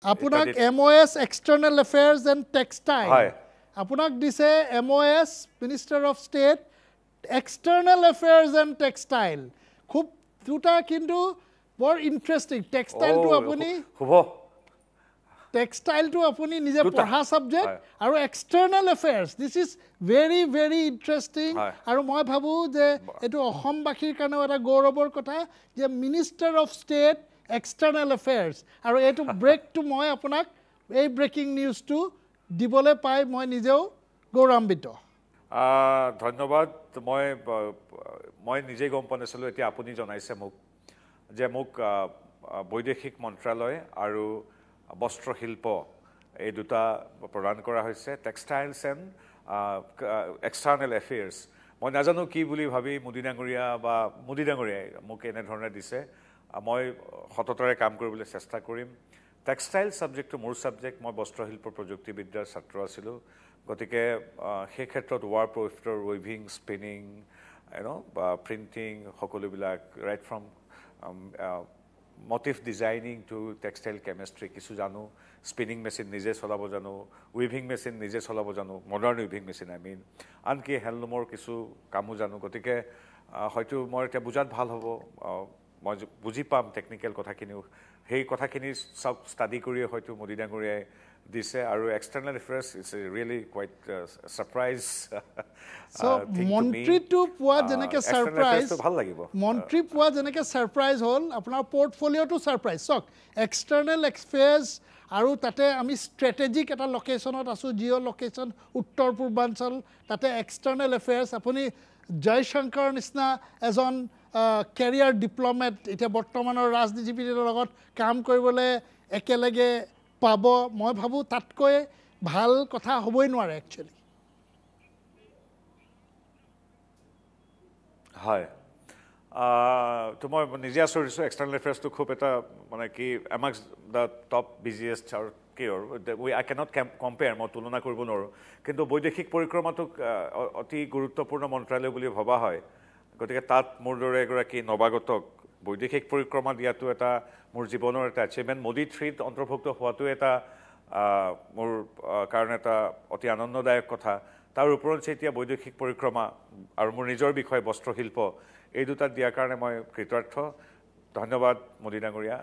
আপোনাক MOS External Affairs and Textile. হয় আপোনাক দিছে MOS Minister of State External Affairs and Textile. খুব দুটা কিন্তু বৰ ইন্টাৰেষ্টিং টেক্সটাইল টু আপুনি হ'ব টেক্সটাইল টু আপুনি নিজে পঢ়া সাবজেক্ট আৰু external affairs this is very very interesting আৰু মই ভাবো যে এটো অসমবাসীৰ কাৰণে এটা গৌৰৱৰ কথা যে মিনিষ্টাৰ অফ ষ্টেট এক্সটাৰ্নাল এফেয়াৰ্স আৰু এটো ব্ৰেকটো মই আপোনাক এই ব্ৰেকিং নিউজটো দিবলৈ পাই মই নিজেও গৌৰৱান্বিত ধন্যবাদ মই নিজে গম পোৱা নাছিলো এতিয়া আপুনি জনাইছে মোক যে মোক বৈদেশিক মন্ত্ৰালয় আৰু বস্ত্ৰ শিল্প এই দুটা প্ৰদান কৰা হৈছে টেক্সটাইলছ এণ্ড এক্সটাৰ্নেল এফেয়াৰ্ছ মই নাজানো কি বুলি ভাবি মোদী ডাঙৰীয়াই মোক এনেধৰণে দিছে মই সততাৰে কাম কৰিবলৈ চেষ্টা কৰিম টেক্সটাইল ছাবজেক্টটো মোৰ ছাবজেক্ট মই বস্ত্ৰশিল্প প্ৰযুক্তিবিদ্যাৰ ছাত্ৰ আছিলোঁ গতিকে সেই ক্ষেত্ৰত ৱাৰ প্ৰফিটৰ ৱেভিং স্পিনিং বা প্ৰিণ্টিং সকলোবিলাক right from motif designing to textile chemistry কিছু জানো স্পিনিং মেচিন নিজে চলাব জানো উইভিং মেচিন নিজে চলাব জানো modern weaving machine I mean আনকি হেণ্ডলুমৰ কিছু কামো জানো গতিকে হয়তো মই এটা বুজাত ভাল হ'ব মই বুজি পাম টেকনিক্যাল কথাখিনিও সেই কথাখিনি সব ষ্টাডি কৰি হয়তো মোদী ডাঙৰীয়াই দিছে আৰু external এফেয়াৰ্স is really quiet surprise so মন্ত্ৰীটো পোৱা যেনেকৈ সাৰপ্ৰাইজ ভাল লাগিব মন্ত্ৰী পোৱা যেনেকৈ সাৰপ্ৰাইজ হ'ল আপোনাৰ পোৰ্টফলিঅ'টো সাৰপ্ৰাইজ চক এক্সটাৰ্নাল এফেয়াৰ্স আৰু তাতে আমি ষ্ট্ৰেটেজিক এটা লোকেশনত আছো জিঅ' লোকেশন উত্তৰ পূৰ্বাঞ্চল তাতে এক্সটাৰ্নাল এফেয়াৰ্স আপুনি জয়শংকৰ নিচিনা এজন কেৰিয়াৰ ডিপ্ল'মেট এতিয়া বৰ্তমানৰ ৰাজনীতিবিদৰ লগত কাম কৰিবলৈ একেলগে পাব মই ভাবো তাতকৈ ভাল কথা হ'বই নোৱাৰে একচুয়ালি হয় তো মই নিজে আচৰিছোঁ এক্সটাৰ্নেল এফেয়াৰ্ছটো খুব এটা মানে কি এমাংছ দ্য টপ বিজিয়েষ্ট আৰু কি আই কেনট কম্পেয়াৰ মই তুলনা কৰিব নোৱাৰোঁ কিন্তু বৈদেশিক পৰিক্ৰমাটোক অতি গুৰুত্বপূৰ্ণ মন্ত্ৰালয় বুলি ভবা হয় গতিকে তাত মোৰ দৰে এগৰাকী নৱাগতক বৈদেশিক পৰিক্ৰমা দিয়াটো এটা মোৰ জীৱনৰ এটা এচিভমেণ্ট মোদী 3ত অন্তৰ্ভুক্ত হোৱাটো এটা মোৰ কাৰণে এটা অতি আনন্দদায়ক কথা তাৰ ওপৰত এতিয়া বৈদেশিক পৰিক্ৰমা আৰু মোৰ নিজৰ বিষয় বস্ত্ৰশিল্প এই দুটা দিয়াৰ কাৰণে মই কৃতজ্ঞ ধন্যবাদ মোদী ডাঙৰীয়া